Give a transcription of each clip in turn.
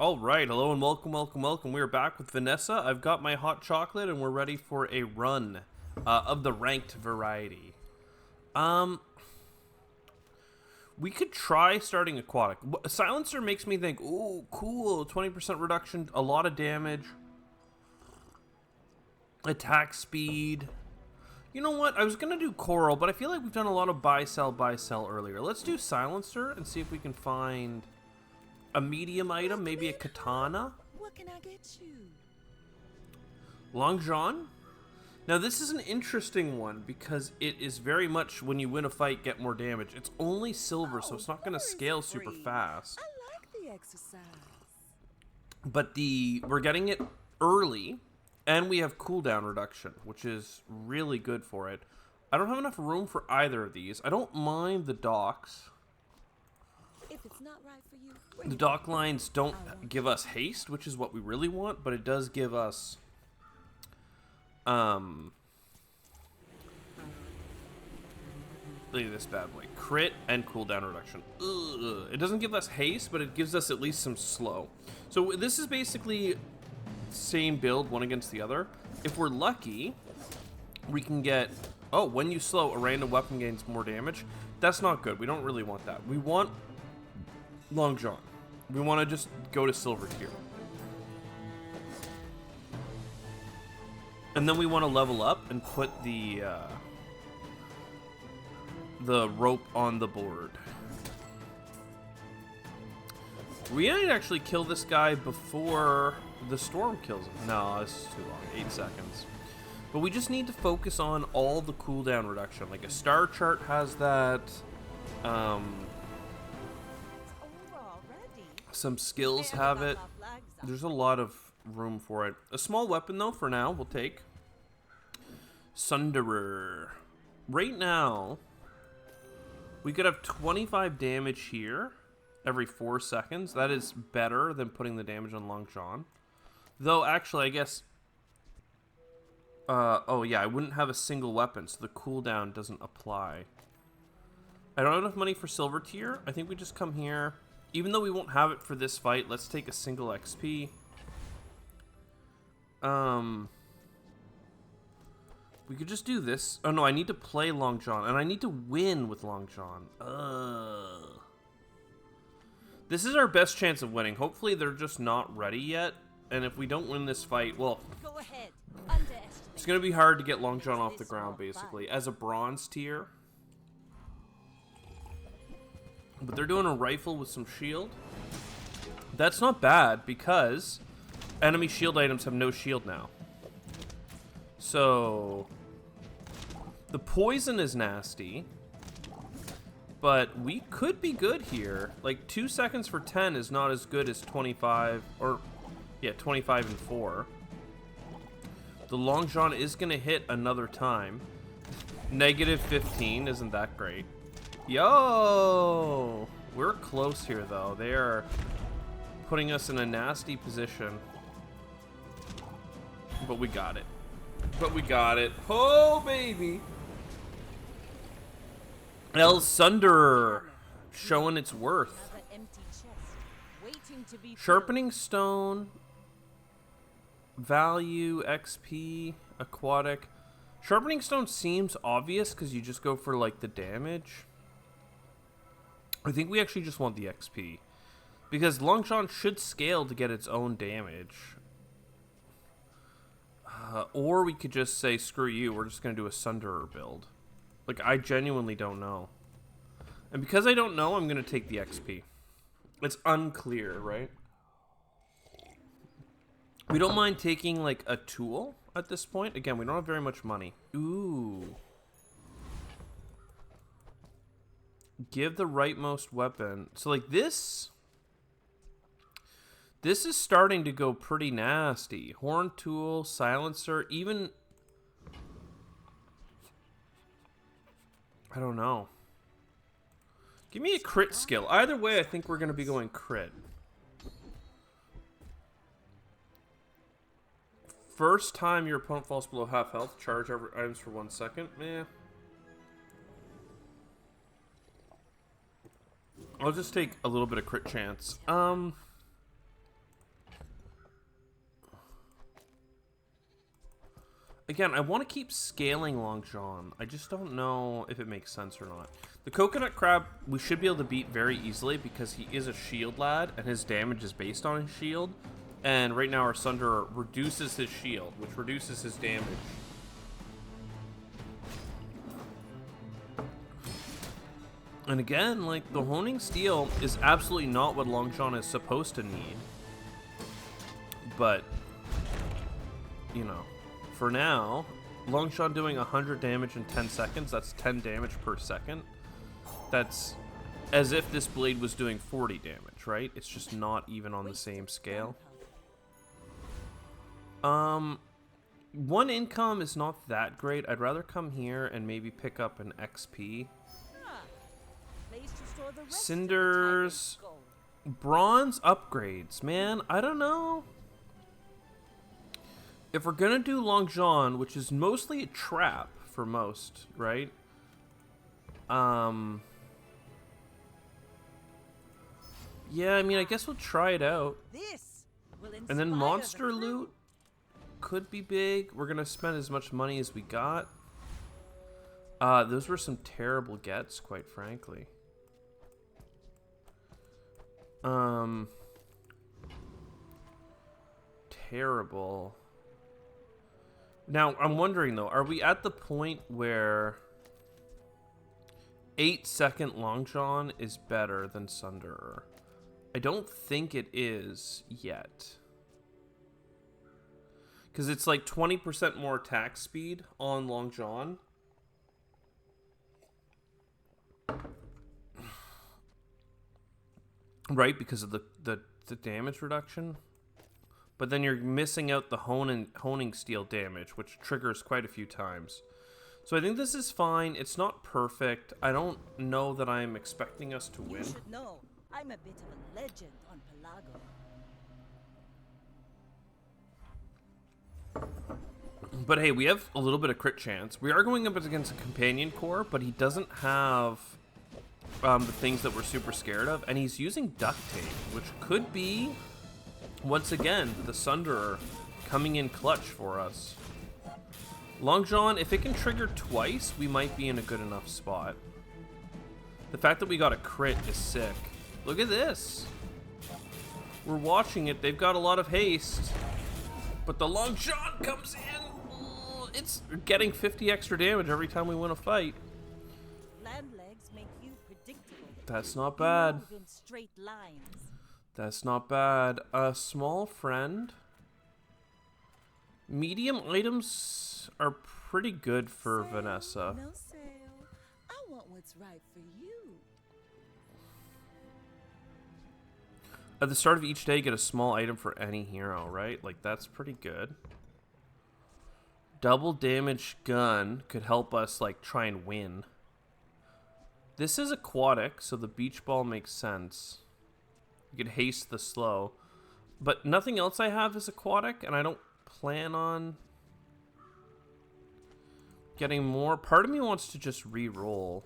All right, hello and welcome, welcome, welcome. We are back with Vanessa. I've got my hot chocolate, and we're ready for a run of the ranked variety. Um, we could try starting aquatic. Silencer makes me think, ooh, cool, 20% reduction, a lot of damage, attack speed. You know what? I was gonna do coral, but I feel like we've done a lot of buy sell earlier. Let's do silencer and see if we can find a medium item, maybe a katana. What can I get you? Long John. Now this is an interesting one because it is very much when you win a fight, get more damage. It's only silver, so it's not going to scale super fast. I like the exercise. But we're getting it early, and we have cooldown reduction, which is really good for it. I don't have enough room for either of these. I don't mind the docks. If it's not right for you, The dock lines don't give us haste, which is what we really want, but it does give us look at this bad boy. Crit and cooldown reduction. Ugh. It doesn't give us haste, but it gives us at least some slow. So this is basically same build, one against the other. If we're lucky, we can get, oh, when you slow, a random weapon gains more damage. That's not good. We don't really want that. We want Long John. We want to just go to silver tier. And then we want to level up and put the rope on the board. We might actually kill this guy before the storm kills him. No, this is too long. 8 seconds. But we just need to focus on all the cooldown reduction. Like a star chart has that. Some skills have it. There's a lot of room for it. A small weapon, though, for now, we'll take. Sunderer. Right now, we could have 25 damage here every 4 seconds. That is better than putting the damage on Long John. Though, actually, I guess... oh, yeah, I wouldn't have a single weapon, so the cooldown doesn't apply. I don't have enough money for silver tier. I think we just come here... Even though we won't have it for this fight, let's take a single XP. We could just do this. Oh no, I need to play Long John, and I need to win with Long John. This is our best chance of winning. Hopefully they're just not ready yet, and if we don't win this fight, well... Go ahead. It's gonna be hard to get Long John off the ground, basically. As a bronze tier... But they're doing a rifle with some shield. That's not bad, because enemy shield items have no shield now. So... The poison is nasty. But we could be good here. Like, 2 seconds for 10 is not as good as 25, or... Yeah, 25 and 4. The Long John is going to hit another time. Negative 15 isn't that great. Yo! We're close here, though. They are putting us in a nasty position. But we got it. But we got it. Oh, baby! El Sunderer showing its worth. Sharpening Stone. Value, XP, Aquatic. Sharpening Stone seems obvious because you just go for, like, the damage. I think we actually just want the XP. Because Long John should scale to get its own damage. Or we could just say, screw you, we're just going to do a Sunderer build. Like, I genuinely don't know. And because I don't know, I'm going to take the XP. It's unclear, right? We don't mind taking, like, a tool at this point. Again, we don't have very much money. Ooh. Give the rightmost weapon. So, like, this is starting to go pretty nasty. Horn tool, silencer, even... I don't know. Give me a crit skill. Either way, I think we're going to be going crit. First time your opponent falls below half health, charge over items for 1 second. Meh. I'll just take a little bit of crit chance. Again, I want to keep scaling Long John. I just don't know if it makes sense or not. The Coconut Crab, we should be able to beat very easily because he is a shield lad, and his damage is based on his shield. And right now our Sunderer reduces his shield, which reduces his damage. And again, like, the Honing Steel is absolutely not what Long John is supposed to need. But, you know, for now, Long John doing 100 damage in 10 seconds, that's 10 damage per second. That's as if this blade was doing 40 damage, right? It's just not even on the same scale. One income is not that great. I'd rather come here and maybe pick up an XP. Cinders, bronze upgrades, man. I don't know. If we're gonna do Long John, which is mostly a trap for most, right? Yeah, I mean, I guess we'll try it out. And then monster loot could be big. We're gonna spend as much money as we got. Those were some terrible gets, quite frankly. Terrible. Now, I'm wondering though, are we at the point where 8-second Long John is better than Sunderer? I don't think it is yet. Because it's like 20% more attack speed on Long John. Right, because of the damage reduction. But then you're missing out the honing steel damage, which triggers quite a few times. So I think this is fine. It's not perfect. I don't know that I'm expecting us to win. You should know, I'm a bit of a legend on Pelago. But hey, we have a little bit of crit chance. We are going up against a companion core, but he doesn't have the things that we're super scared of. And he's using duct tape, which could be, once again, the Sunderer coming in clutch for us. Long John, if it can trigger twice, we might be in a good enough spot. The fact that we got a crit is sick. Look at this. We're watching it. They've got a lot of haste. But the Long John comes in. It's getting 50 extra damage every time we win a fight. Land legs make you predictable. That's not bad. You move in straight lines. That's not bad. A small friend. Medium items are pretty good for Sale, Vanessa. No sale. I want what's right for you. At the start of each day, get a small item for any hero, right? Like, that's pretty good. Double damage gun could help us, like, try and win. This is aquatic, so the beach ball makes sense. You could haste the slow. But nothing else I have is aquatic, and I don't plan on getting more. Part of me wants to just re-roll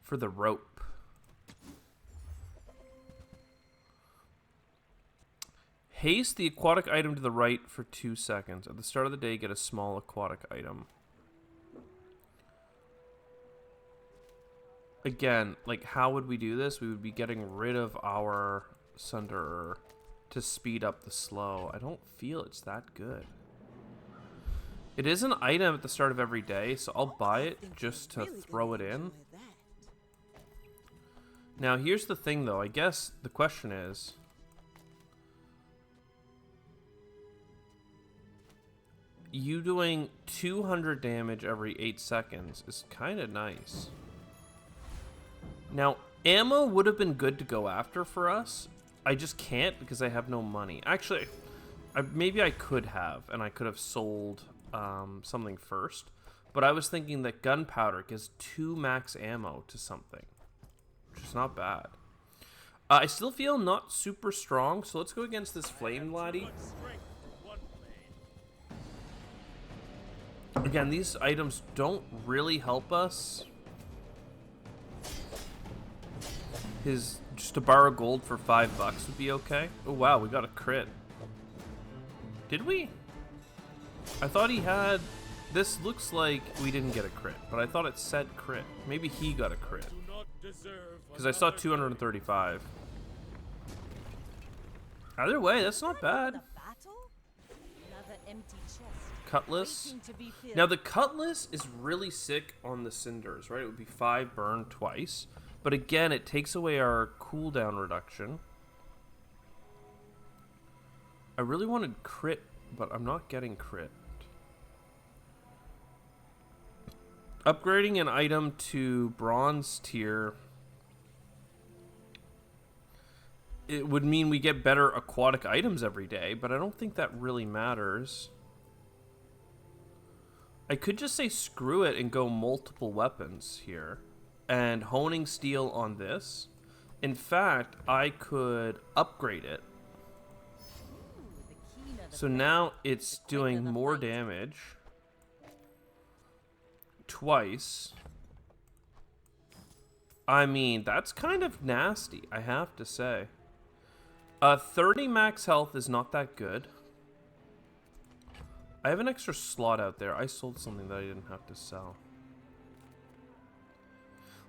for the rope. Haste the aquatic item to the right for 2 seconds. At the start of the day, get a small aquatic item. Again, like, how would we do this? We would be getting rid of our Sunderer to speed up the slow. I don't feel it's that good. It is an item at the start of every day, so I'll buy it just to throw it in. Now, here's the thing, though. I guess the question is, you doing 200 damage every 8 seconds is kind of nice. Now, ammo would have been good to go after for us. I just can't because I have no money. Actually, maybe I could have, and I could have sold something first. But I was thinking that gunpowder gives 2 max ammo to something, which is not bad. I still feel not super strong, so let's go against this flame laddie. Again, these items don't really help us. Just to borrow gold for $5 would be okay. Oh wow, we got a crit. Did we? I thought he had... This looks like we didn't get a crit, but I thought it said crit. Maybe he got a crit. Because I saw 235. Either way, that's not bad. Cutlass. Now the cutlass is really sick on the cinders, right? It would be 5 burn twice. But again, it takes away our cooldown reduction. I really wanted crit, but I'm not getting crit. Upgrading an item to bronze tier, it would mean we get better aquatic items every day, but I don't think that really matters. I could just say screw it and go multiple weapons here and honing steel on this. In fact, I could upgrade it. So now it's doing more damage twice. I mean, that's kind of nasty, I have to say. 30 max health is not that good. I have an extra slot out there. I sold something that I didn't have to sell.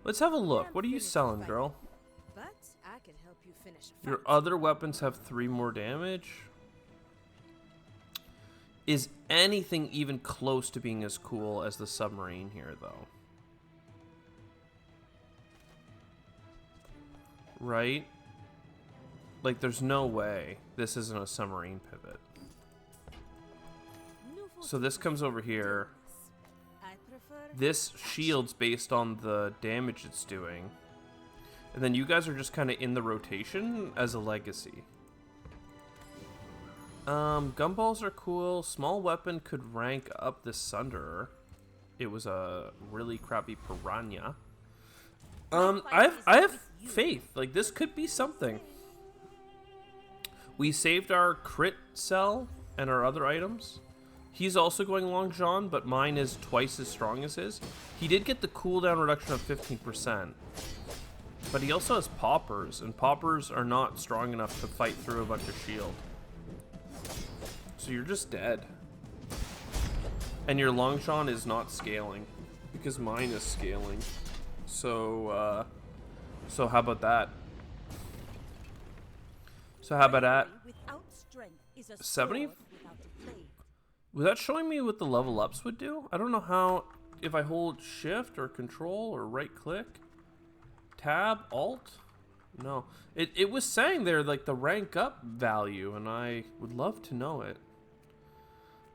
Let's have a look. What are you selling, girl? Your other weapons have 3 more damage. Is anything even close to being as cool as the submarine here, though? Right? Like, there's no way this isn't a submarine pivot. So this comes over here. This shield's based on the damage it's doing. And then you guys are just kind of in the rotation as a legacy. Gumballs are cool. Small weapon could rank up this Sunderer. It was a really crappy piranha. I have faith. Like, this could be something. We saved our crit cell and our other items. He's also going Long John, but mine is twice as strong as his. He did get the cooldown reduction of 15%. But he also has poppers, and poppers are not strong enough to fight through a bunch of shield. So you're just dead. And your Long John is not scaling, because mine is scaling. So, so how about that? So how about that? 70? Was that showing me what the level ups would do? I don't know how, if I hold shift or control or right click, tab, alt? No. It was saying there like the rank up value, and I would love to know it.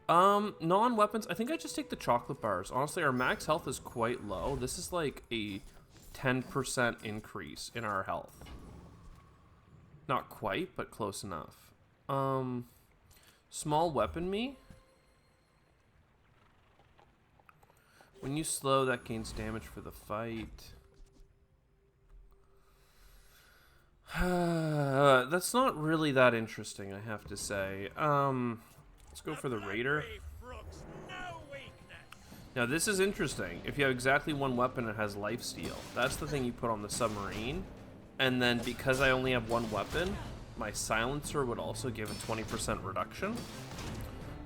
Non-weapons, I think I just take the chocolate bars. Honestly, our max health is quite low. This is like a 10% increase in our health. Not quite, but close enough. Small weapon me. When you slow, that gains damage for the fight. That's not really that interesting, I have to say. Let's go for the Raider. Now this is interesting. If you have exactly one weapon, it has lifesteal. That's the thing you put on the submarine. And then because I only have one weapon, my silencer would also give a 20% reduction.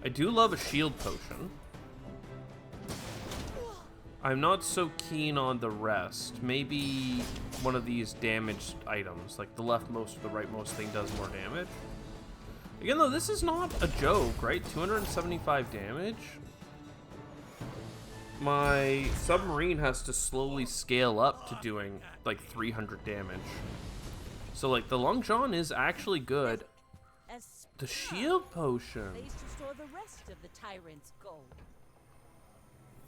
I do love a shield potion. I'm not so keen on the rest. Maybe one of these damaged items, like the leftmost or the rightmost thing does more damage. Again, though, this is not a joke, right? 275 damage. My submarine has to slowly scale up to doing like 300 damage. So, like, the Long John is actually good. The shield potion.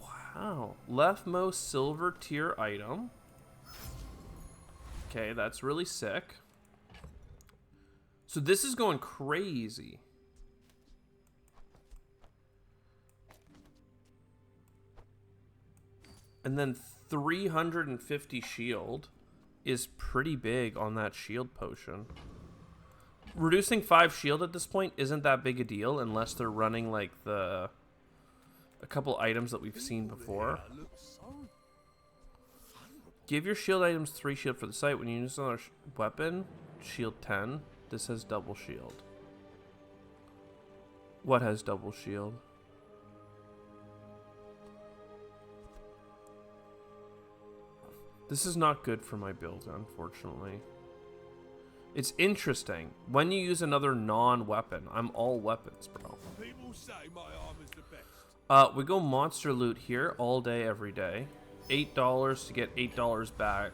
Wow. Leftmost silver tier item. Okay, that's really sick. So this is going crazy. And then 350 shield is pretty big on that shield potion. Reducing 5 shield at this point isn't that big a deal unless they're running like a couple items that we've seen before. Give your shield items 3 shield for the site. When you use another weapon, shield 10. This has double shield. What has double shield? This is not good for my build, unfortunately. It's interesting. When you use another non-weapon, I'm all weapons, bro. People say my armor's the best. We go monster loot here all day, every day. $8 to get $8 back.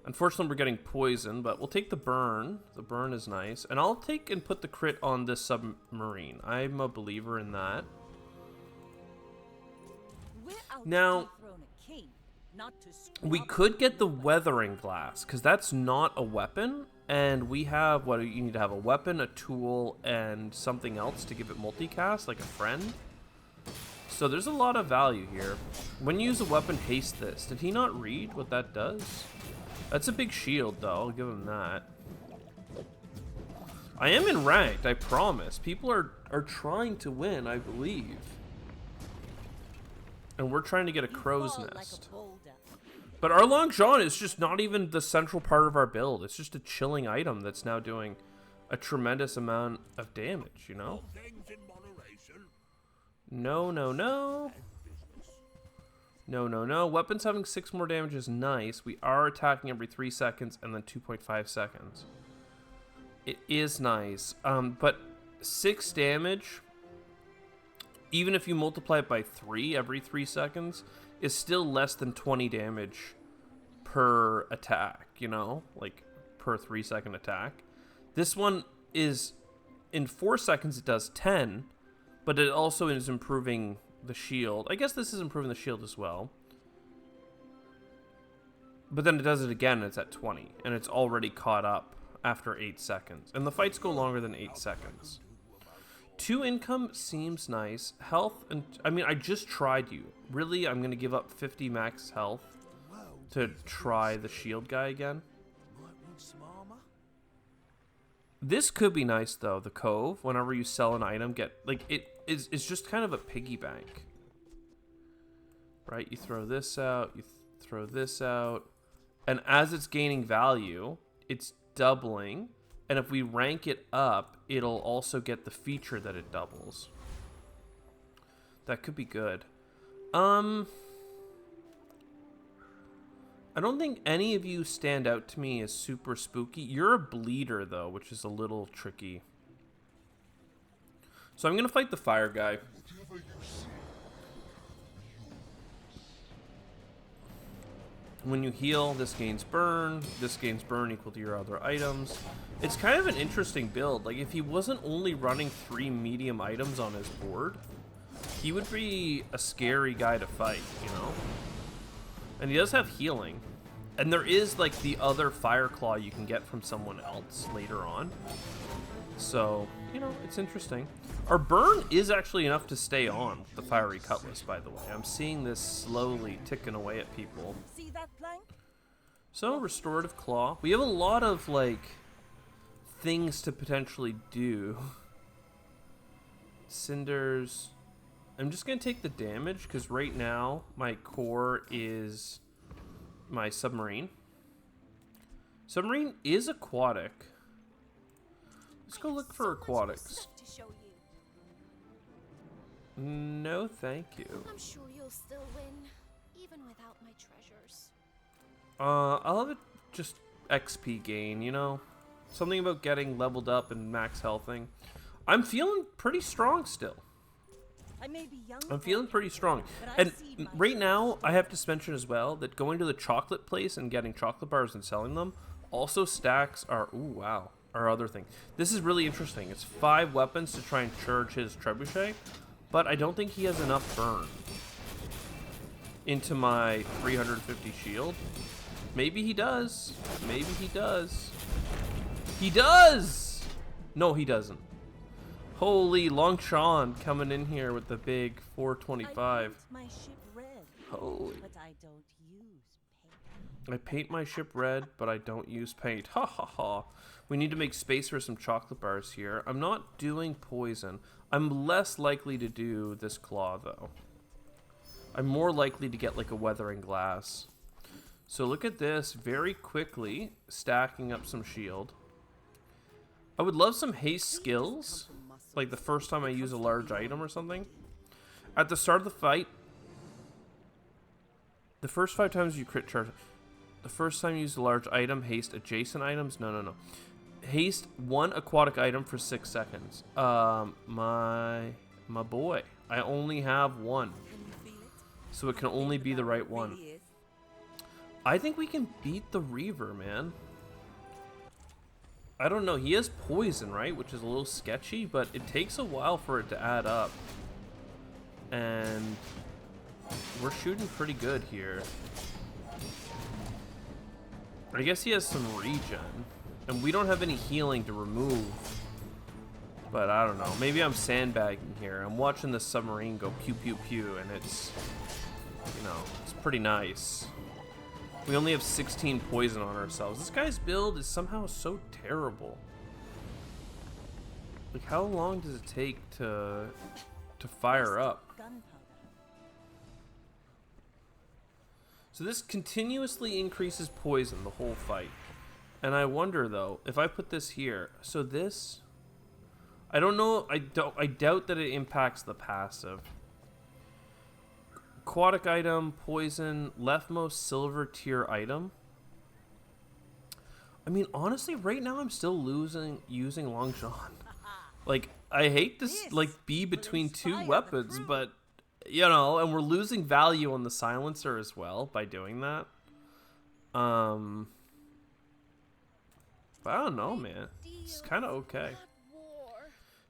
Unfortunately, we're getting poison, but we'll take the burn. The burn is nice. And I'll take and put the crit on this submarine. I'm a believer in that. Now, we could get the weathering glass, because that's not a weapon. And we have, what, you need to have a weapon, a tool, and something else to give it multicast, like a friend. So there's a lot of value here. When you use a weapon, haste this. Did he not read what that does? That's a big shield, though. I'll give him that. I am in ranked, I promise. People are trying to win, I believe. And we're trying to get a crow's nest. But our Long John is just not even the central part of our build. It's just a chilling item that's now doing a tremendous amount of damage, you know? No, no, no. No, no, no. Weapons having 6 more damage is nice. We are attacking every 3 seconds and then 2.5 seconds. It is nice. But 6 damage, even if you multiply it by 3 every 3 seconds, is still less than 20 damage per attack, you know? Like, per 3-second attack. This one is, in 4 seconds it does 10, but it also is improving the shield. I guess this is improving the shield as well. But then it does it again and it's at 20, and it's already caught up after 8 seconds. And the fights go longer than 8 seconds. 2 income seems nice. Health, and I mean, I just tried you. Really, I'm going to give up 50 max health to try the shield guy again. This could be nice, though, the Cove. Whenever you sell an item, get, like, it's just kind of a piggy bank. Right? You throw this out, you throw this out. And as it's gaining value, it's doubling. And if we rank it up, it'll also get the feature that it doubles. That could be good. I don't think any of you stand out to me as super spooky. You're a bleeder, though, which is a little tricky. So I'm going to fight the fire guy. When you heal, this gains burn. This gains burn equal to your other items. It's kind of an interesting build. Like, if he wasn't only running 3 medium items on his board, he would be a scary guy to fight, you know? And he does have healing. And there is, like, the other Fire Claw you can get from someone else later on. So, you know, it's interesting. Our burn is actually enough to stay on with the Fiery Cutlass, by the way. I'm seeing this slowly ticking away at people. See that plank? So, Restorative Claw. We have a lot of, like, things to potentially do. Cinders. I'm just going to take the damage, because right now, my core is my submarine. Submarine is aquatic. Let's go look for aquatics. No, thank you. I'm sure you'll still win, even without my treasures. I'll have it just XP gain, you know? Something about getting leveled up and max healthing. I'm feeling pretty strong still. I may be young, I'm feeling pretty strong. And right now, I have to mention as well that going to the chocolate place and getting chocolate bars and selling them also stacks our, ooh, wow, our other thing. This is really interesting. It's 5 weapons to try and charge his trebuchet, but I don't think he has enough burn into my 350 shield. Maybe he does. Maybe he does. He does! No, he doesn't. Holy, Long Sean coming in here with the big 425. my ship red, Holy. but I don't use paint. I paint my ship red, but I don't use paint. Ha ha ha. We need to make space for some chocolate bars here. I'm not doing poison. I'm less likely to do this claw, though. I'm more likely to get like a weathering glass. So look at this, very quickly stacking up some shield. I would love some haste skills. Like the first time I use a large item or something. At the start of the fight, the first 5 times you crit charge. The first time you use a large item, haste adjacent items. No. Haste 1 aquatic item for 6 seconds. My boy. I only have 1. So it can only be the right one. I think we can beat the Reaver, man. I don't know. He has poison, right? Which is a little sketchy, but it takes a while for it to add up. And we're shooting pretty good here. I guess he has some regen. And we don't have any healing to remove. But I don't know. Maybe I'm sandbagging here. I'm watching the submarine go pew pew pew, and it's, you know, it's pretty nice. We only have 16 poison on ourselves. This guy's build is somehow so terrible. Like, how long does it take to fire up? So this continuously increases poison the whole fight. And I wonder though, if I put this here, so this, I don't know, I doubt that it impacts the passive. Aquatic item, poison, leftmost silver tier item. I mean, honestly, right now I'm still using Long John. Like, I hate to like be between 2 weapons, but you know, and we're losing value on the silencer as well by doing that. But I don't know, man. It's kind of okay.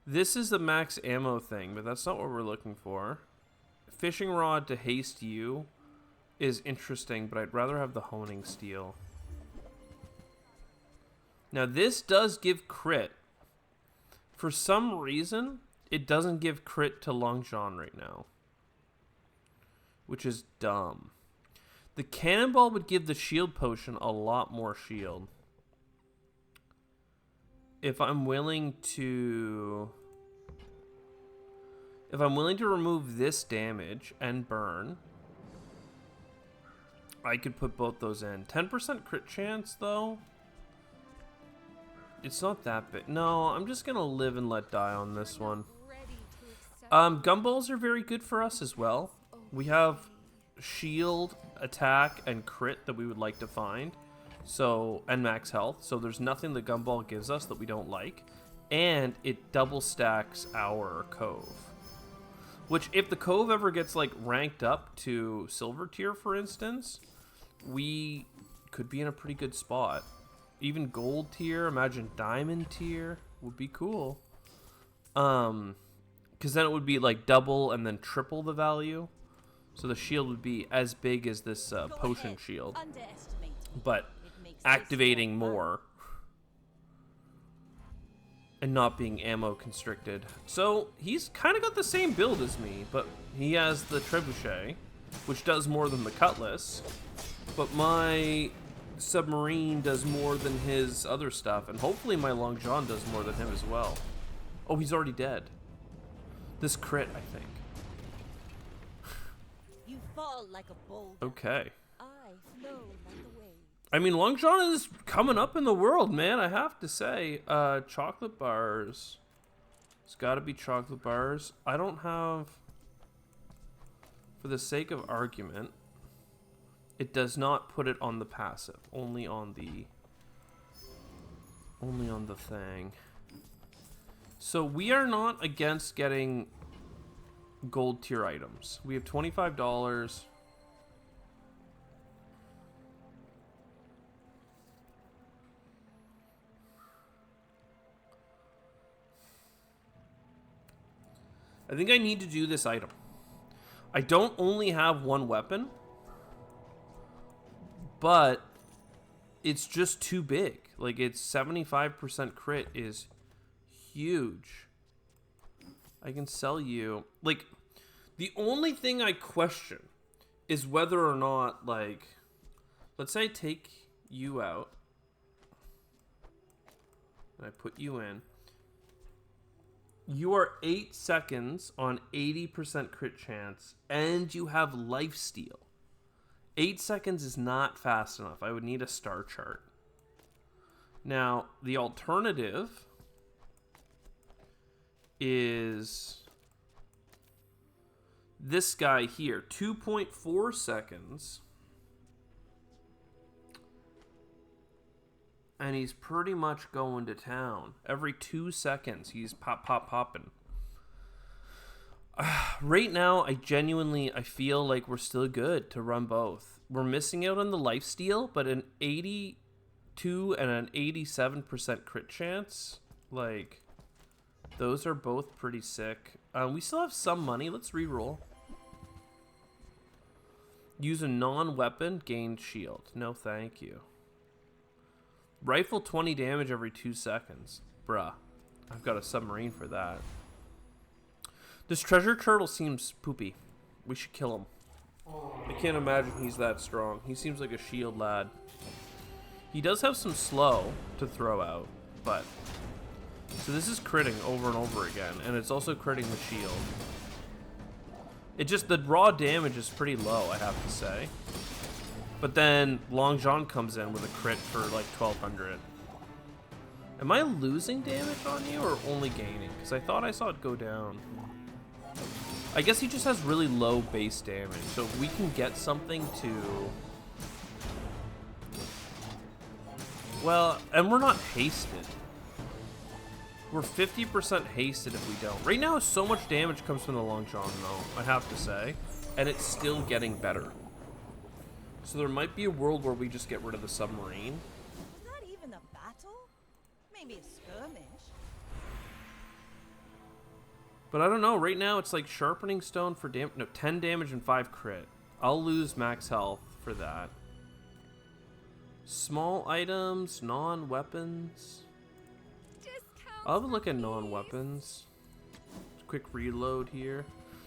This is the max ammo thing, but that's not what we're looking for. Fishing rod to haste you is interesting, but I'd rather have the honing steel. Now this does give crit. For some reason, it doesn't give crit to Long John right now, which is dumb. The cannonball would give the shield potion a lot more shield. If I'm willing to remove this damage and burn, I could put both those in. 10% crit chance though. It's not that big. No, I'm just gonna live and let die on this one. Gumballs are very good for us as well. We have shield, attack, and crit that we would like to find. So, and max health. So there's nothing the gumball gives us that we don't like. And it double stacks our cove. Which, if the cove ever gets like ranked up to silver tier, for instance, we could be in a pretty good spot. Even gold tier, imagine diamond tier would be cool. Because then it would be like double and then triple the value. So the shield would be as big as this potion shield, but activating more and not being ammo constricted. So he's kind of got the same build as me, but he has the trebuchet, which does more than the cutlass, but my submarine does more than his other stuff, and hopefully my Long John does more than him as well. Oh, he's already dead. This crit, I think. You fall like a boulder. Okay. I flow like a wave. I mean, Long John is coming up in the world, man, I have to say. Chocolate bars. It's got to be chocolate bars. I don't have, for the sake of argument, it does not put it on the passive, only on the thing. So we are not against getting gold tier items. We have $25. I think I need to do this item. I don't only have one weapon, but it's just too big. Like, it's 75% crit is huge. I can sell you, like, the only thing I question is whether or not, like, let's say I take you out and I put you in. You are 8 seconds on 80% crit chance, and you have lifesteal. 8 seconds is not fast enough. I would need a star chart. Now, the alternative is this guy here. 2.4 seconds. And he's pretty much going to town. Every 2 seconds, he's popping. Right now, I feel like we're still good to run both. We're missing out on the lifesteal, but an 82 and an 87% crit chance, like, those are both pretty sick. We still have some money. Let's re-roll. Use a non-weapon, gain shield. No, thank you. Rifle 20 damage every 2 seconds. Bruh. I've got a submarine for that. This treasure turtle seems poopy. We should kill him. I can't imagine he's that strong. He seems like a shield lad. He does have some slow to throw out, but... So this is critting over and over again, and it's also critting the shield. It just, the raw damage is pretty low, I have to say. But then Long John comes in with a crit for like 1200. Am I losing damage on you or only gaining? Because I thought I saw it go down. I guess he just has really low base damage. So if we can get something to... Well, and we're not hasted. We're 50% hasted if we don't. Right now, so much damage comes from the Long John, though, I have to say. And it's still getting better. So there might be a world where we just get rid of the submarine. Is that even a battle? Maybe a skirmish. But I don't know. Right now, it's like Sharpening Stone for 10 damage and 5 crit. I'll lose max health for that. Small items, non-weapons. I'll have a look at non-weapons. Quick reload here.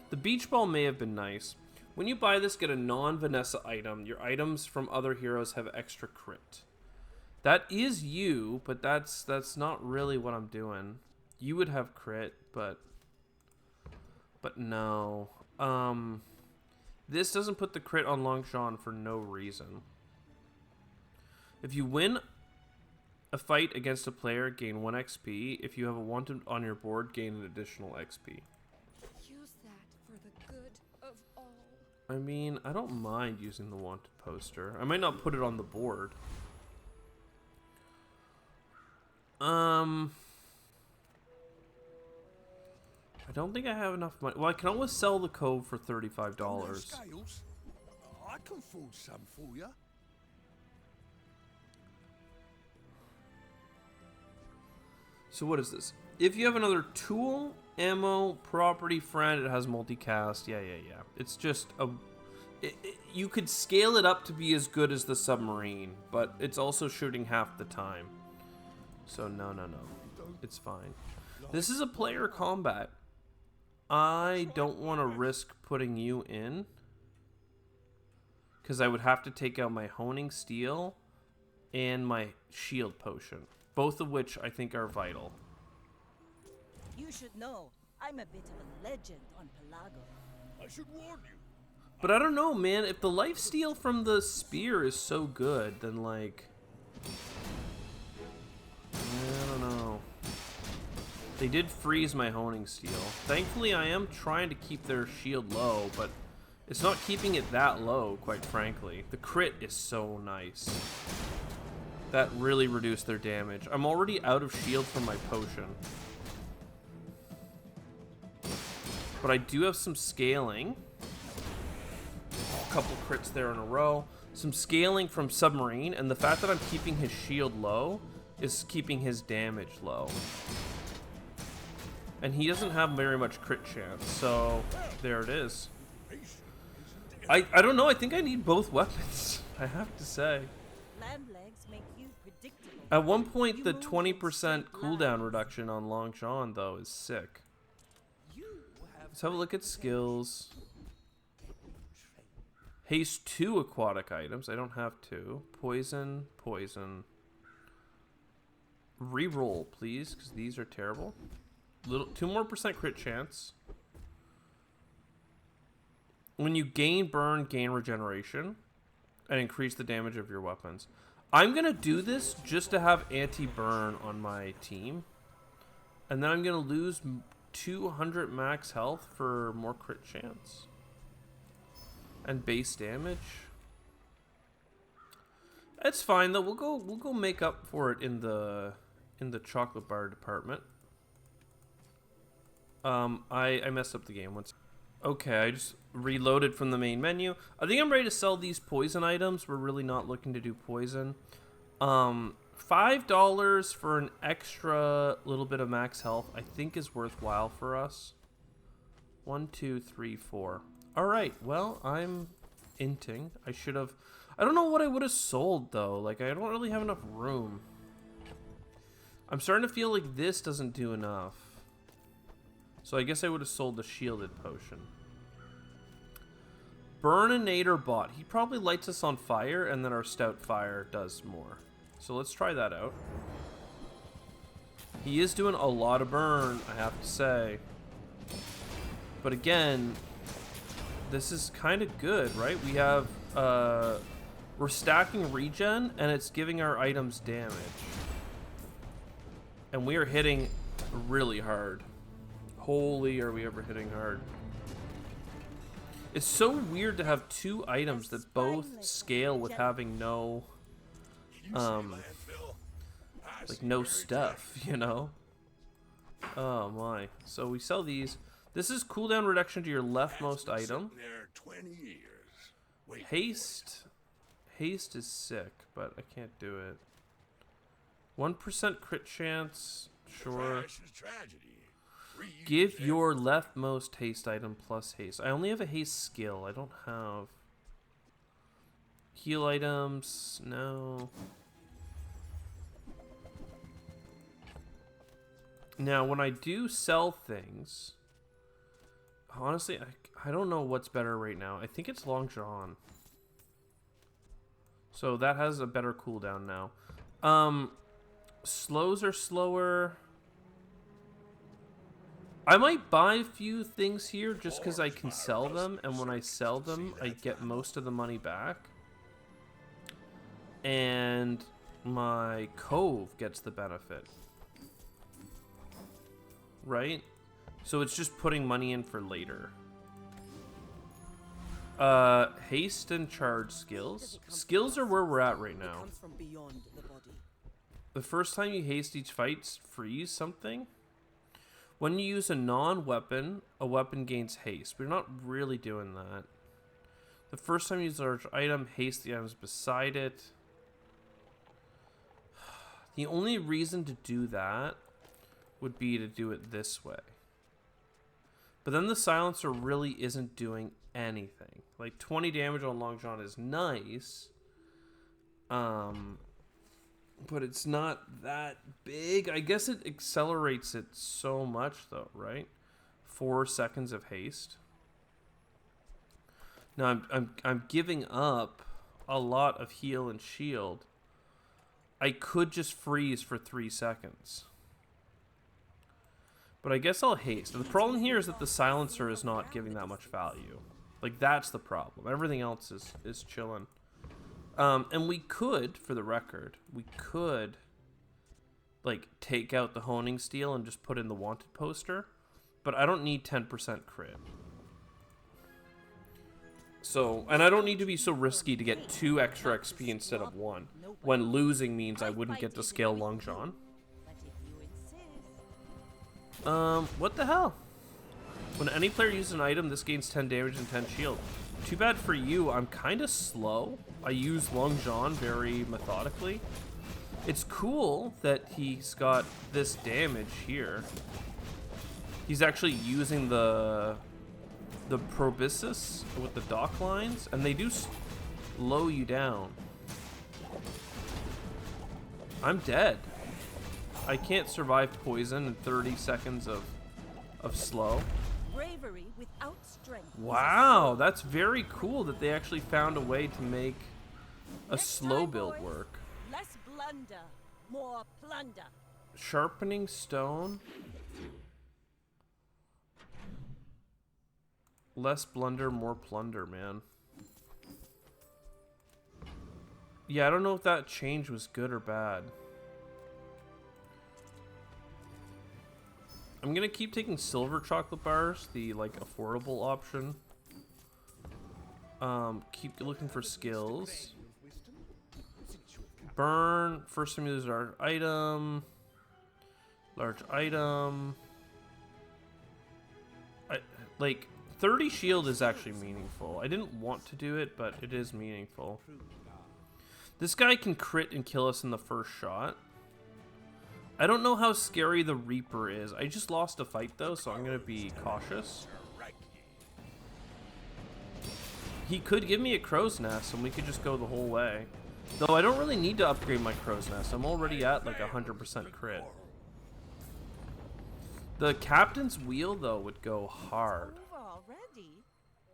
The beach ball may have been nice. When you buy this, get a non-Vanessa item. Your items from other heroes have extra crit. That is you, but that's not really what I'm doing. You would have crit, but no. This doesn't put the crit on Long John for no reason. If you win a fight against a player, gain 1 XP. If you have a wanted on your board, gain an additional XP. Use that for the good of all. I mean, I don't mind using the wanted poster. I might not put it on the board. I don't think I have enough money. Well, I can always sell the cove for $35. Scales? I can forge some for you. So what is this? If you have another tool, ammo, property, friend, it has multicast. Yeah. It's just a... you could scale it up to be as good as the submarine, but it's also shooting half the time. So no. It's fine. This is a player combat. I don't want to risk putting you in, because I would have to take out my Honing Steel and my Shield Potion. Both of which I think are vital. You should know, I'm a bit of a legend on Pelago. I should warn you. But I don't know, man. If the lifesteal from the spear is so good, then like... I don't know. They did freeze my Honing Steel. Thankfully, I am trying to keep their shield low, but it's not keeping it that low, quite frankly. The crit is so nice. That really reduced their damage. I'm already out of shield from my potion. But I do have some scaling. A couple crits there in a row. Some scaling from submarine, and the fact that I'm keeping his shield low is keeping his damage low. And he doesn't have very much crit chance, so there it is. I don't know, I think I need both weapons, I have to say. Lamb legs make you predictable. At one point, the 20% cooldown reduction on Long John, though, is sick. Let's have a look at skills. Haste 2 aquatic items. I don't have 2. Poison. Reroll, please, because these are terrible. 2 more % crit chance. When you gain burn, gain regeneration, and increase the damage of your weapons. I'm going to do this just to have anti-burn on my team. And then I'm going to lose 200 max health for more crit chance. And base damage. It's fine though. We'll go make up for it in the chocolate bar department. I messed up the game once. Okay, I just reloaded from the main menu. I think I'm ready to sell these poison items. We're really not looking to do poison. $5 for an extra little bit of max health I think is worthwhile for us. 1, 2, 3, 4. Alright, well, I'm inting. I should have... I don't know what I would have sold, though. Like, I don't really have enough room. I'm starting to feel like this doesn't do enough. So I guess I would have sold the shielded potion. Burninator bot. He probably lights us on fire, and then our stout fire does more. So let's try that out. He is doing a lot of burn, I have to say. But again, this is kind of good, right? We have, we're stacking regen, and it's giving our items damage. And we are hitting really hard. Holy, are we ever hitting hard. It's so weird to have two items that both scale with having no, like no stuff, you know? Oh my. So we sell these. This is cooldown reduction to your leftmost item. Haste. Haste is sick, but I can't do it. 1% crit chance, sure. Give your leftmost haste item plus haste. I only have a haste skill. I don't have heal items. No. Now, when I do sell things, honestly, I don't know what's better right now. I think it's Long John. So that has a better cooldown now. Slows are slower. I might buy a few things here just because I can sell them, and when I sell them, I get most of the money back. And my cove gets the benefit. Right? So it's just putting money in for later. Haste and charge skills. Skills are where we're at right now. The first time you haste each fight, freeze something. When you use a non-weapon, a weapon gains haste. We're not really doing that. The first time you use a large item, haste the items beside it. The only reason to do that would be to do it this way. But then the silencer really isn't doing anything. Like 20 damage on Long John is nice. But it's not that big. I guess it accelerates it so much though, right? 4 seconds of haste. Now I'm giving up a lot of heal and shield. I could just freeze for 3 seconds. But I guess I'll haste. The problem here is that the silencer is not giving that much value. Like, that's the problem. Everything else is chilling. And we could, for the record, we could, like, take out the honing steel and just put in the wanted poster. But I don't need 10% crit. So, and I don't need to be so risky to get 2 extra XP instead of 1. When losing means I wouldn't get to scale Long John. What the hell? When any player uses an item, this gains 10 damage and 10 shield. Too bad for you, I'm kind of slow. I use Long John very methodically. It's cool that he's got this damage here. He's actually using the proboscis with the dock lines, and they do slow you down. I'm dead. I can't survive poison and 30 seconds of slow. Bravery without strength. Wow, that's very cool that they actually found a way to make a slow build work. Less blunder, more plunder. Sharpening stone. Less blunder, more plunder, man. Yeah, I don't know if that change was good or bad. I'm gonna keep taking silver chocolate bars, the like affordable option. Keep looking for skills. Burn. First time use our item. Large item. Like 30 shield is actually meaningful. I didn't want to do it, but it is meaningful. This guy can crit and kill us in the first shot. I don't know how scary the Reaper is. I just lost a fight though, so I'm gonna be cautious. He could give me a crow's nest and we could just go the whole way. Though I don't really need to upgrade my crow's nest. I'm already at like 100% crit. The captain's wheel though would go hard. Over already?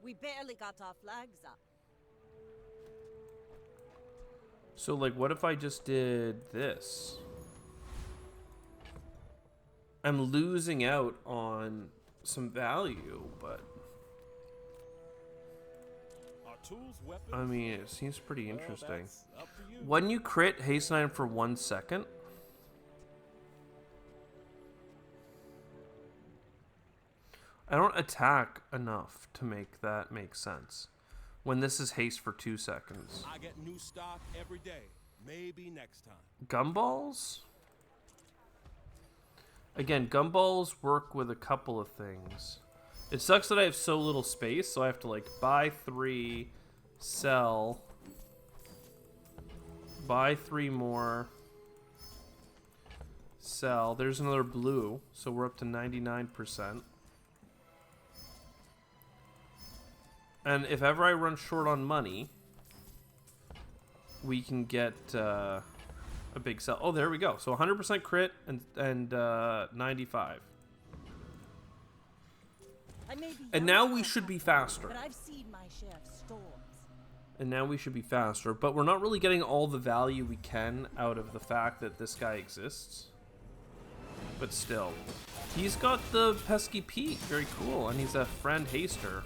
We barely got our flags up. So like what if I just did this? I'm losing out on some value, but I mean, it seems pretty interesting. When you crit, haste 9 for 1 second. I don't attack enough to make that make sense. When this is haste for 2 seconds. I get new stock every day. Maybe next time. Gumballs? Again, gumballs work with a couple of things. It sucks that I have so little space, so I have to like buy 3, sell, buy 3 more, sell. There's another blue, so we're up to 99%. And if ever I run short on money, we can get a big sell. Oh, there we go. So 100% crit and 95. And now we should be faster. But I've seen my share of storms. And now we should be faster, but we're not really getting all the value we can out of the fact that this guy exists. But still, he's got the pesky Pete, very cool, and he's a friend haster.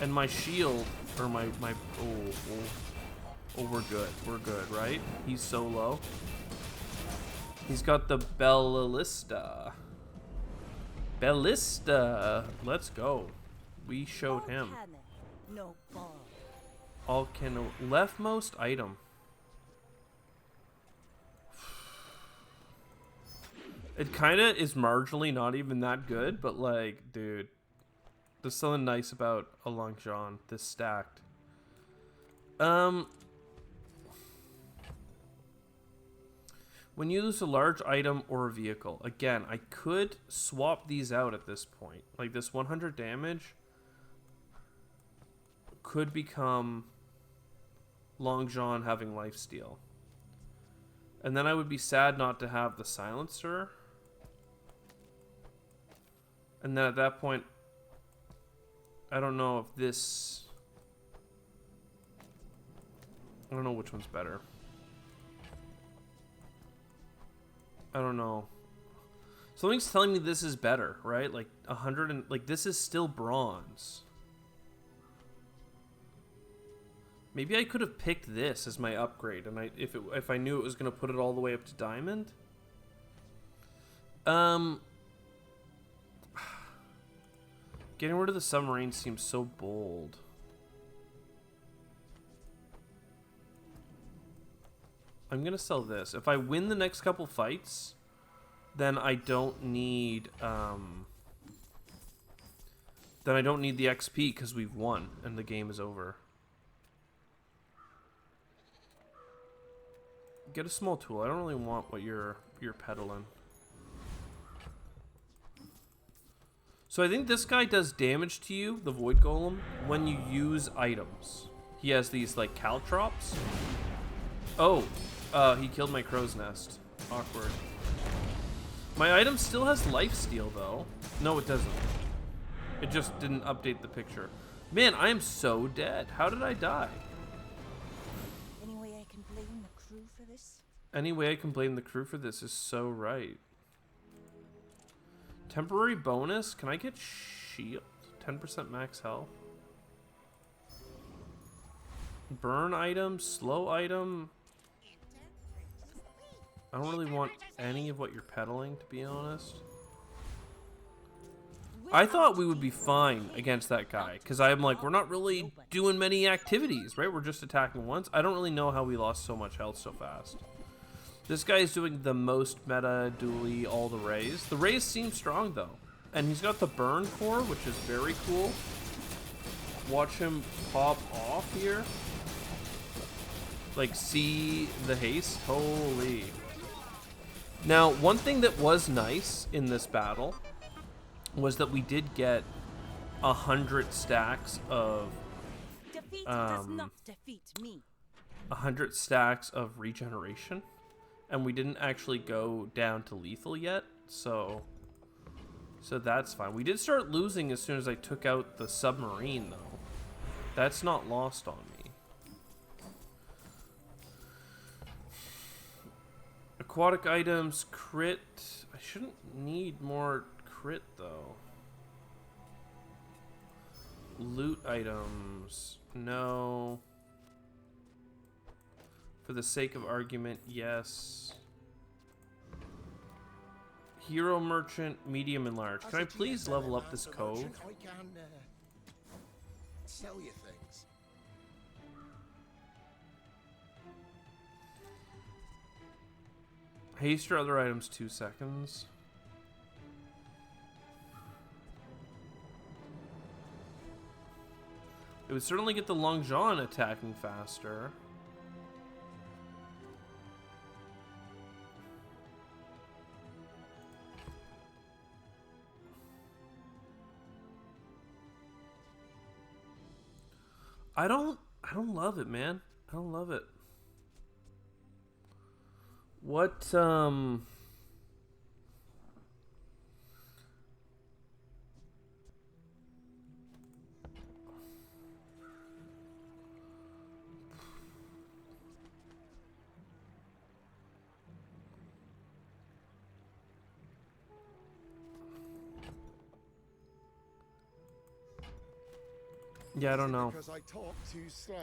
And my shield, or my oh, we're good, right? He's so low. He's got the Ballista. Ballista, let's go. We showed him. No ball. All can leftmost item. It kind of is marginally not even that good, but like, dude, there's something nice about a Long John. This stacked. When you lose a large item or a vehicle, again, I could swap these out at this point. Like this 100 damage could become Long John having lifesteal. And then I would be sad not to have the silencer. And then at that point, I don't know if this... I don't know which one's better. I don't know. Something's telling me this is better, right? Like 100 and like this is still bronze. Maybe I could have picked this as my upgrade, and if I knew it was gonna put it all the way up to diamond. Getting rid of the submarine seems so bold. I'm gonna sell this. If I win the next couple fights, then I don't need the XP because we've won and the game is over. Get a small tool. I don't really want what you're peddling. So I think this guy does damage to you, the Void Golem, when you use items. He has these like caltrops. Oh, he killed my crow's nest. Awkward. My item still has lifesteal though. No, it doesn't. It just didn't update the picture. Man, I am so dead. How did I die? Any way I can blame the crew for this? Any way I can blame the crew for this is so right. Temporary bonus? Can I get shield? 10% max health. Burn item, slow item. I don't really want any of what you're peddling, to be honest. I thought we would be fine against that guy, because I'm like, we're not really doing many activities, right? We're just attacking once. I don't really know how we lost so much health so fast. This guy is doing the most meta dually all the rays. The rays seem strong though. And he's got the burn core, which is very cool. Watch him pop off here. Like, see the haste? Holy. Now, one thing that was nice in this battle was that we did get 100 stacks of Defeat does not defeat me. 100 stacks of regeneration, and we didn't actually go down to lethal yet, so that's fine. We did start losing as soon as I took out the submarine though. That's not lost on me. Aquatic items, crit. I shouldn't need more crit though. Loot items, no. For the sake of argument, yes. Hero merchant, medium and large. Can I please level up this cove? I can sell you things. Haste your other items 2 seconds. It would certainly get the Long John attacking faster. I don't love it, man. I don't love it. What, yeah, I don't know. Because I talk too slow.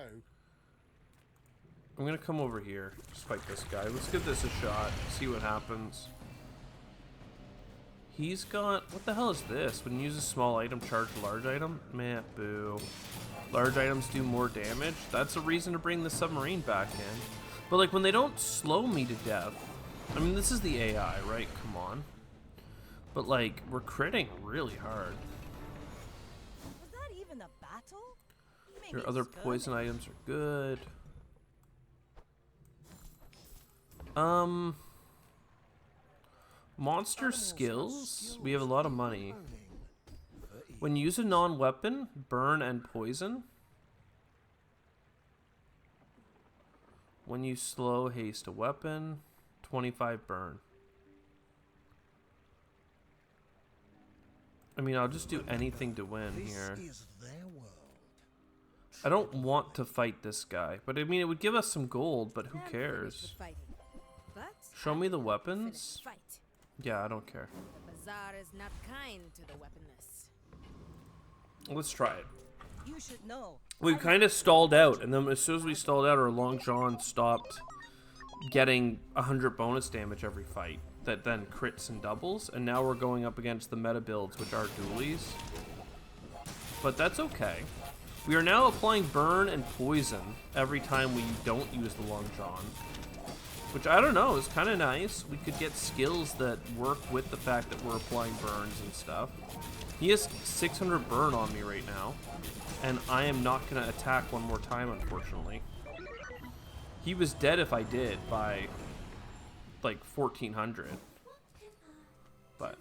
I'm gonna come over here. Just fight this guy. Let's give this a shot. See what happens. He's got... What the hell is this? When you use a small item, charge a large item? Meh, boo. Large items do more damage? That's a reason to bring the submarine back in. But like, when they don't slow me to death... I mean, this is the AI, right? Come on. But like, we're critting really hard. Was that even a battle? Maybe Your other skirmish. poison items are good. Monster skills. We have a lot of money. When you use a non-weapon, burn and poison. When you slow, haste a weapon, 25 burn. I mean, I'll just do anything to win here. This is their world. I don't want to fight this guy, but I mean, it would give us some gold, but who I'm finished cares? with fighting. But Show me the I'm weapons. finished fight. Yeah, I don't care. The Bazaar is not kind to the weaponless. Let's try it. You should know. We kind of stalled out, and then as soon as we stalled out, our Long John stopped getting 100 bonus damage every fight. That then crits and doubles, and now we're going up against the meta builds, which are dualies. But that's okay. We are now applying burn and poison every time we don't use the Long John. Which, I don't know, is kind of nice. We could get skills that work with the fact that we're applying burns and stuff. He has 600 burn on me right now, and I am not going to attack one more time, unfortunately. He was dead if I did by, like, 1400. But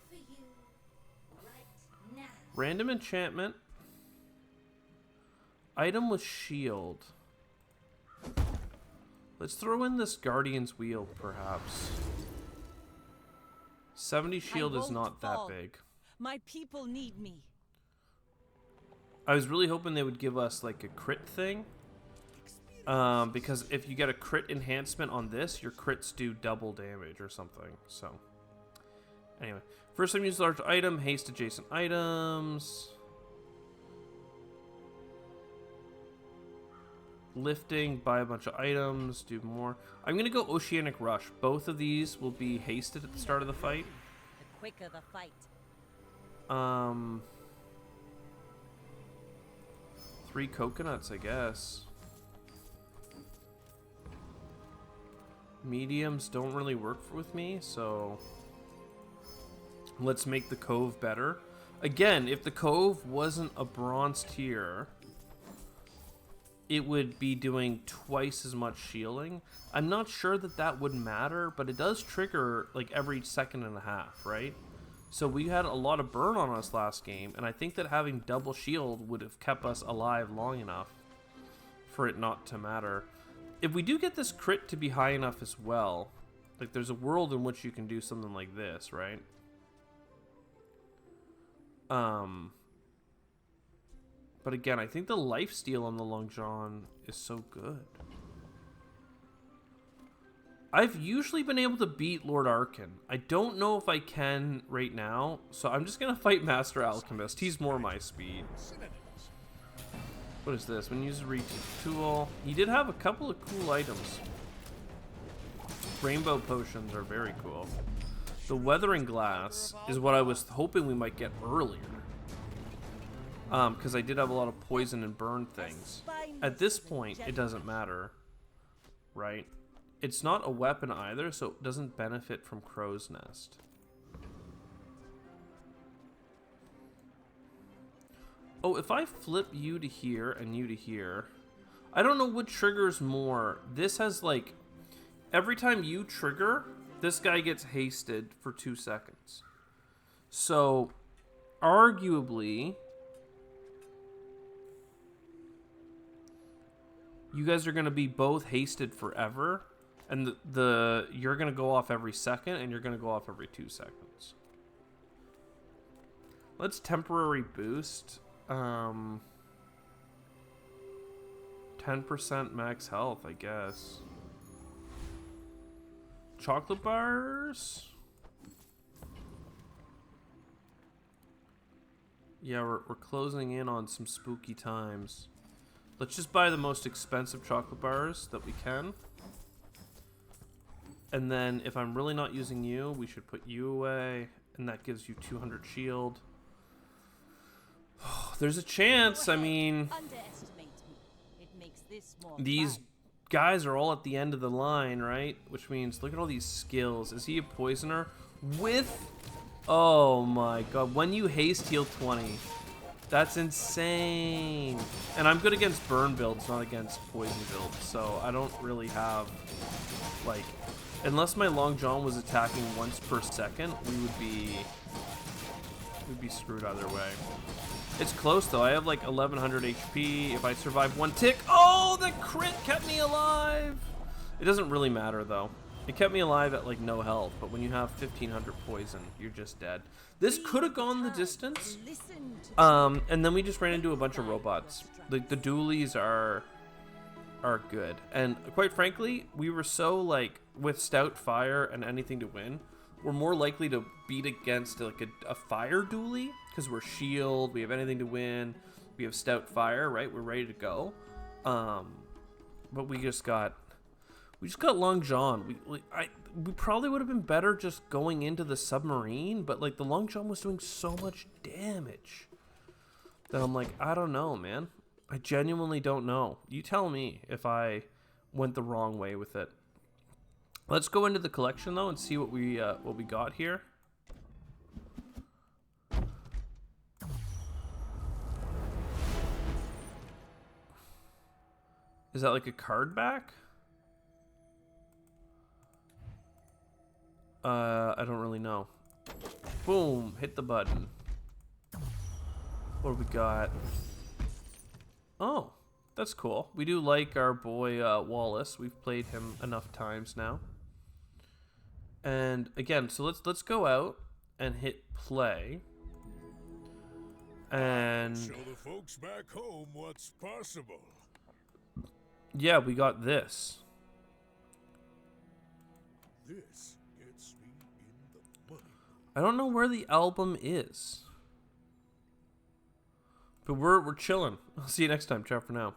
random enchantment. Item with shield. Let's throw in this Guardian's Wheel, perhaps. 70 shield is won't not that fall. big. My people need me. I was really hoping they would give us like a crit thing. Because if you get a crit enhancement on this, your crits do double damage or something. So, anyway. First time use large item, haste adjacent items. Lifting, buy a bunch of items, do more. I'm going to go Oceanic Rush. Both of these will be hasted at the start of the fight. The quicker the fight. 3 coconuts, I guess. Mediums don't really work with me, so let's make the Cove better. Again, if the Cove wasn't a bronze tier, it would be doing twice as much shielding. I'm not sure that that would matter, but it does trigger like every 1.5 seconds, right? So we had a lot of burn on us last game, and I think that having double shield would have kept us alive long enough for it not to matter. If we do get this crit to be high enough as well, like there's a world in which you can do something like this, right? But again, I think the lifesteal on the Long John is so good. I've usually been able to beat Lord Arkan. I don't know if I can right now, so I'm just gonna fight Master Alchemist. He's more my speed. What is this? When you use a reach tool, he did have a couple of cool items. Rainbow potions are very cool. The weathering glass is what I was hoping we might get earlier. Because I did have a lot of poison and burn things. At this point, it doesn't matter, right? It's not a weapon either, so it doesn't benefit from Crow's Nest. Oh, if I flip you to here and you to here, I don't know what triggers more. This has like, every time you trigger, this guy gets hasted for 2 seconds. So, arguably, you guys are going to be both hasted forever, and you're going to go off every second, and you're going to go off every 2 seconds. Let's temporary boost. 10% max health, I guess. Chocolate bars? Yeah, we're closing in on some spooky times. Let's just buy the most expensive chocolate bars that we can. And then if I'm really not using you, we should put you away. And that gives you 200 shield. There's a chance. I mean, these guys are all at the end of the line, right? Which means, look at all these skills. Is he a poisoner? With... Oh my god. When you haste heal 20. That's insane. And I'm good against burn builds, not against poison builds. So I don't really have, like... Unless my Long John was attacking once per second, we'd be screwed either way. It's close though. I have like 1100 HP. If I survive 1 tick, oh, the crit kept me alive. It doesn't really matter though. It kept me alive at like no health, but when you have 1500 poison, you're just dead. This could have gone the distance. And then we just ran into a bunch of robots. The dualies are good. And quite frankly, we were so like with Stout Fire and anything to win, we're more likely to beat against like a fire dually because we're shield, we have anything to win, we have Stout Fire, right? We're ready to go. But we just got Long John. We probably would have been better just going into the submarine, but like the Long John was doing so much damage that I'm like, I don't know, man. I genuinely don't know. You tell me if I went the wrong way with it. Let's go into the collection though and see what we got here. Is that like a card back? I don't really know. Boom, hit the button. What do we got? Oh, that's cool. We do like our boy Wallace. We've played him enough times now. And again, so let's go out and hit play. And Show the folks back home what's possible. Yeah, we got this. This gets me in the money. I don't know where the album is. But we're chilling. I'll see you next time. Ciao for now.